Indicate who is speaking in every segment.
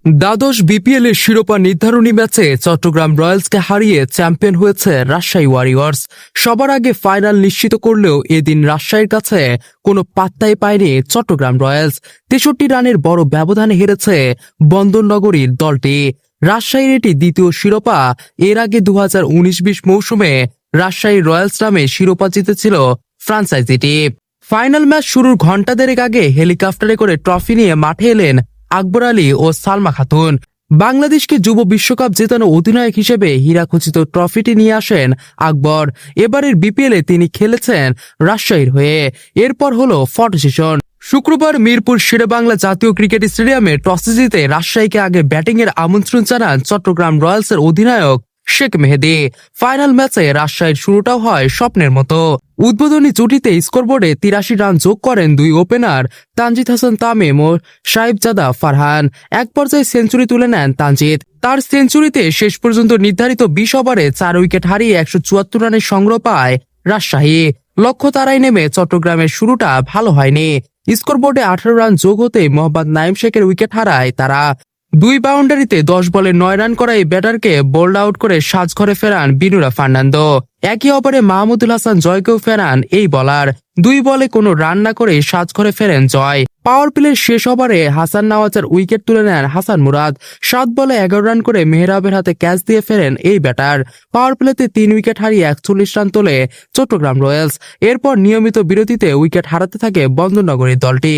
Speaker 1: দ্বাদশ বিপিএল এর শিরোপা নির্ধারণী ম্যাচে চট্টগ্রাম রয়্যালসকে হারিয়ে চ্যাম্পিয়ন হয়েছে রাজশাহী ওয়ারিয়র্স। সবার আগে ফাইনাল নিশ্চিত করলেও এদিন রাজশাহীর কাছে কোনো পাত্তাই পায়নি চট্টগ্রাম রয়্যালস। 63 রানের বড় ব্যবধানে হেরেছে বন্দরনগরীর দলটি। রাজশাহীর এটি দ্বিতীয় শিরোপা। এর আগে 2019-20 মৌসুমে রাজশাহী রয়্যালস নামে শিরোপা জিতেছিল ফ্রাঞ্চাইজিটি। ফাইনাল ম্যাচ শুরুর ঘণ্টা দেড়েক আগে হেলিকপ্টারে করে ট্রফি নিয়ে মাঠে এলেন আকবর আলী ও সালমা খাতুন। বাংলাদেশকে যুব বিশ্বকাপ জেতানো অধিনায়ক হিসেবে হীরাখচিত ট্রফিটি নিয়ে আসেন আকবর। এবারের বিপিএলে তিনি খেলেছেন রাজশাহীর হয়ে। এরপর হলো ফটো সেশন। শুক্রবার মিরপুর শেরেবাংলা জাতীয় ক্রিকেট স্টেডিয়ামে টসে জিতে রাজশাহীকে আগে ব্যাটিং এর আমন্ত্রণ জানান চট্টগ্রাম রয়্যালসের অধিনায়ক শেখ মেহেদী। ফাইনাল ম্যাচে রাজশাহীর শুরুটাও হয় স্বপ্নের মতো। উদ্বোধনী জুটিতে স্কোরবোর্ডে 83 রান যোগ করেন দুই ওপেনার তানজিদ হাসান তামিম ও সাহিবজাদা ফারহান। এক পর্যায়ে সেঞ্চুরি তুলে নেন তানজিদ। তার সেঞ্চুরিতে শেষ পর্যন্ত নির্ধারিত 20 ওভারে 4 উইকেট হারিয়ে 174 রানের সংগ্রহ পায় রাজশাহী। লক্ষ্য তারাই নেমে চট্টগ্রামের শুরুটা ভালো হয়নি। স্কোরবোর্ডে 18 রান যোগ হতেই মোহাম্মদ নাইম শেখের উইকেট হারায় তারা। 2 বাউন্ডারিতে 10 বলে 9 রান করা এই ব্যাটারকে বোল্ড আউট করে সাজঘরে ফেরান বিনুরা ফার্নান্দো। একই ওভারে মাহমুদুল হাসান জয়কেও ফেরান এই বলার। 2 বলে কোনো রান না করে সাজঘরে ফেরেন জয়। পাওয়ার প্লের শেষ ওভারে হাসান নওয়াজের উইকেট তুলে নেন হাসান মুরাদ। 7 বলে 11 রান করে মেহরাবের হাতে ক্যাচ দিয়ে ফেরেন এই ব্যাটার। পাওয়ার প্লেতে 3 উইকেট হারিয়ে 41 রান তোলে চট্টগ্রাম রয়্যালস। এরপর নিয়মিত বিরতিতে উইকেট হারাতে থাকে বন্দরনগরীর দলটি।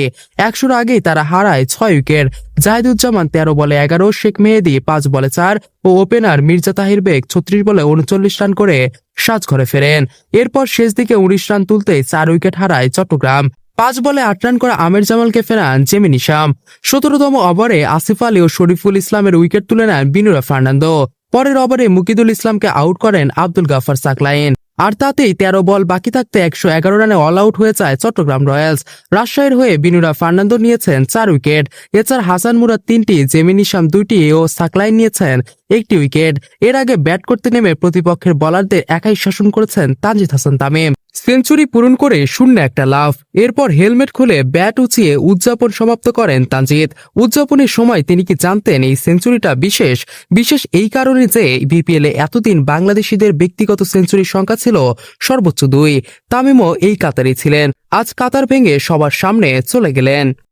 Speaker 1: 100-র আগেই তারা হারায় 6 উইকেট। জাহিদুজ্জামান 13 বলে 11, শেখ মেহেদী 5 বলে 4 ও ওপেনার মির্জা তাহির বেগ 36 বলে 39 রান করে সাজঘরে ফেরেন। এরপর শেষ দিকে 19 রান তুলতে 4 উইকেট হারায় চট্টগ্রাম। 5 বলে 8 রান করা আমির জামালকে ফেরান জেমি নিশাম। 17তম ওভারে আসিফ আলী ও শরীফুল ইসলামের উইকেট তুলে নেন বিনুরা ফার্নান্দো। পরের ওভারে মুকিদুল ইসলামকে আউট করেন আব্দুল গাফার সাকলাইন। আর তাতেই 13 বল বাকি থাকতে 111 রানে অল আউট হয়ে যায় চট্টগ্রাম রয়্যালস। রাজশাহীর হয়ে বিনুরা ফার্নান্দো নিয়েছেন 4 উইকেট। এছাড়া হাসান মুরাদ 3টি, জেমি নিশাম 2টি ও সাকলাইন নিয়েছেন 1টি উইকেট। এর আগে ব্যাট করতে নেমে প্রতিপক্ষের বোলারদের একাই শাসন করেছেন তানজিদ হাসান তামিম। সেঞ্চুরি পূরণ করে শূন্য একটা লাভ। এরপর হেলমেট খুলে ব্যাট উঁচিয়ে উদযাপন সমাপ্ত করেন তানজিদ। উদযাপনের সময় তিনি কি জানতেন এই সেঞ্চুরিটা বিশেষ এই কারণে যে বিপিএলে এতদিন বাংলাদেশিদের ব্যক্তিগত সেঞ্চুরির সংখ্যা ছিল সর্বোচ্চ 2। তামিমও এই কাতারই ছিলেন। আজ কাতার ভেঙে সবার সামনে চলে গেলেন।